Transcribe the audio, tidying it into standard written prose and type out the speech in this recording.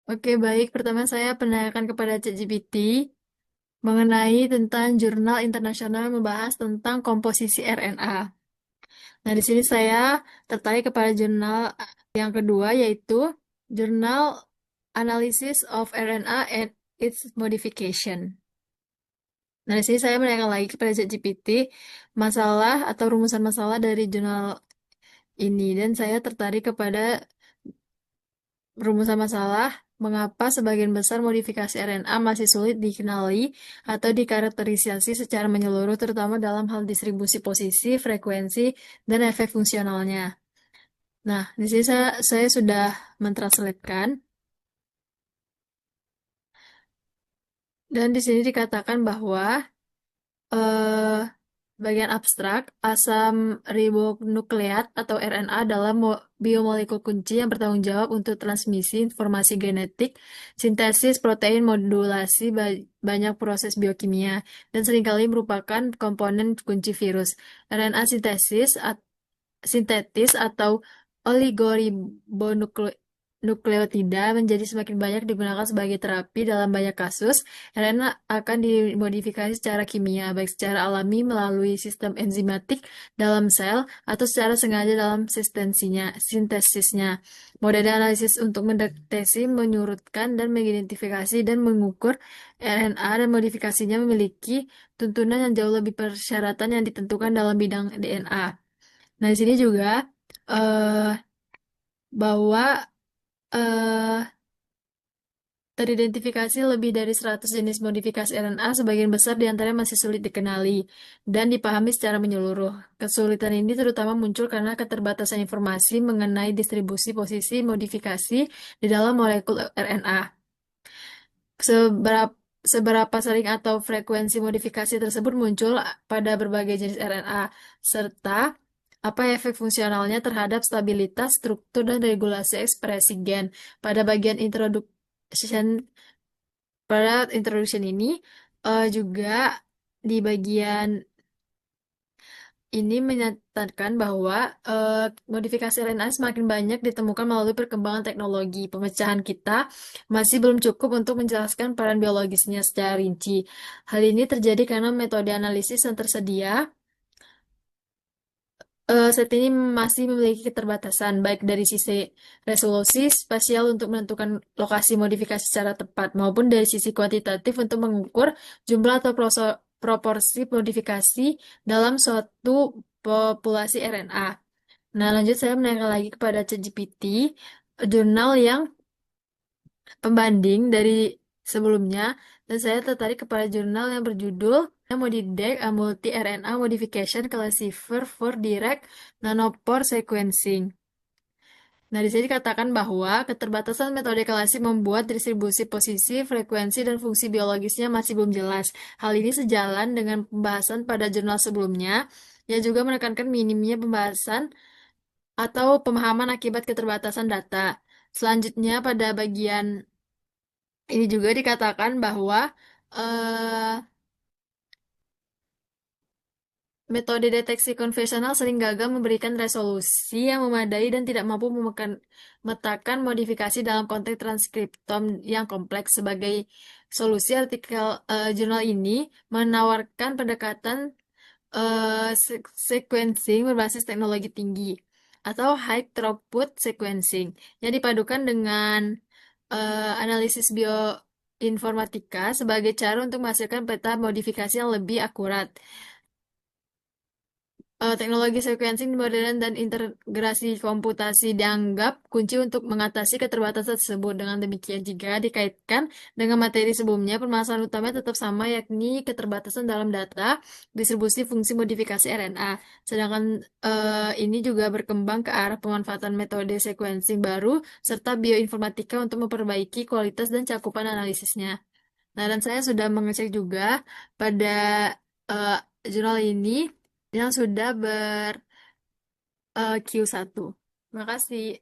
Oke, baik. Pertama saya penanyakan kepada ChatGPT mengenai tentang jurnal internasional membahas tentang komposisi RNA. Nah, di sini saya tertarik kepada jurnal yang kedua, yaitu Jurnal Analysis of RNA and its Modification. Nah, di sini saya menanyakan lagi kepada ChatGPT masalah atau rumusan masalah dari jurnal ini, dan saya tertarik kepada rumusan masalah, mengapa sebagian besar modifikasi RNA masih sulit dikenali atau dikarakterisasi secara menyeluruh, terutama dalam hal distribusi posisi, frekuensi, dan efek fungsionalnya. Nah, di sini saya sudah mentranslatekan, dan di sini dikatakan bahwa eh, bagian abstrak, asam ribonukleat atau RNA adalah biomolekul kunci yang bertanggung jawab untuk transmisi informasi genetik, sintesis protein, modulasi banyak proses biokimia, dan seringkali merupakan komponen kunci virus. RNA sintetis atau oligoribonukleotida menjadi semakin banyak digunakan sebagai terapi dalam banyak kasus. RNA akan dimodifikasi secara kimia, baik secara alami melalui sistem enzimatik dalam sel atau secara sengaja dalam sintesisnya. Model analisis untuk mendeteksi, menyurutkan, dan mengidentifikasi dan mengukur RNA dan modifikasinya memiliki tuntunan yang jauh lebih persyaratan yang ditentukan dalam bidang DNA. Nah, di sini juga eh bahwa eh teridentifikasi lebih dari 100 jenis modifikasi RNA, sebagian besar diantaranya masih sulit dikenali dan dipahami secara menyeluruh. Kesulitan ini terutama muncul karena keterbatasan informasi mengenai distribusi posisi modifikasi di dalam molekul RNA. Seberapa seberapa sering atau frekuensi modifikasi tersebut muncul pada berbagai jenis RNA, serta apa efek fungsionalnya terhadap stabilitas, struktur, dan regulasi ekspresi gen. Pada bagian introduction ini juga di bagian ini menyatakan bahwa modifikasi RNA semakin banyak ditemukan melalui perkembangan teknologi. Pemecahan kita masih belum cukup untuk menjelaskan peran biologisnya secara rinci. Hal ini terjadi karena metode analisis yang tersedia saat ini masih memiliki keterbatasan, baik dari sisi resolusi spasial untuk menentukan lokasi modifikasi secara tepat, maupun dari sisi kuantitatif untuk mengukur jumlah atau proporsi modifikasi dalam suatu populasi RNA. Nah, lanjut saya menanyakan lagi kepada ChatGPT, jurnal yang pembanding dari sebelumnya, dan saya tertarik kepada jurnal yang berjudul Modideck, a multi-RNA modification classifier for direct nanopore sequencing. Nah, di sini dikatakan bahwa keterbatasan metode klasik membuat distribusi posisi, frekuensi, dan fungsi biologisnya masih belum jelas. Hal ini sejalan dengan pembahasan pada jurnal sebelumnya, yang juga menekankan minimnya pembahasan atau pemahaman akibat keterbatasan data. Selanjutnya, pada bagian ini juga dikatakan bahwa eh, metode deteksi konvensional sering gagal memberikan resolusi yang memadai dan tidak mampu memetakan modifikasi dalam konteks transkriptom yang kompleks. Sebagai solusi, artikel jurnal ini menawarkan pendekatan sequencing berbasis teknologi tinggi atau high throughput sequencing yang dipadukan dengan analisis bioinformatika sebagai cara untuk menghasilkan peta modifikasi yang lebih akurat. Teknologi sequencing modern dan integrasi komputasi dianggap kunci untuk mengatasi keterbatasan tersebut. Dengan demikian, jika dikaitkan dengan materi sebelumnya, permasalahan utamanya tetap sama, yakni keterbatasan dalam data, distribusi fungsi modifikasi RNA. Sedangkan ini juga berkembang ke arah pemanfaatan metode sequencing baru, serta bioinformatika untuk memperbaiki kualitas dan cakupan analisisnya. Nah, dan saya sudah mengecek juga pada eh, jurnal ini yang sudah ber Q1. Terima kasih.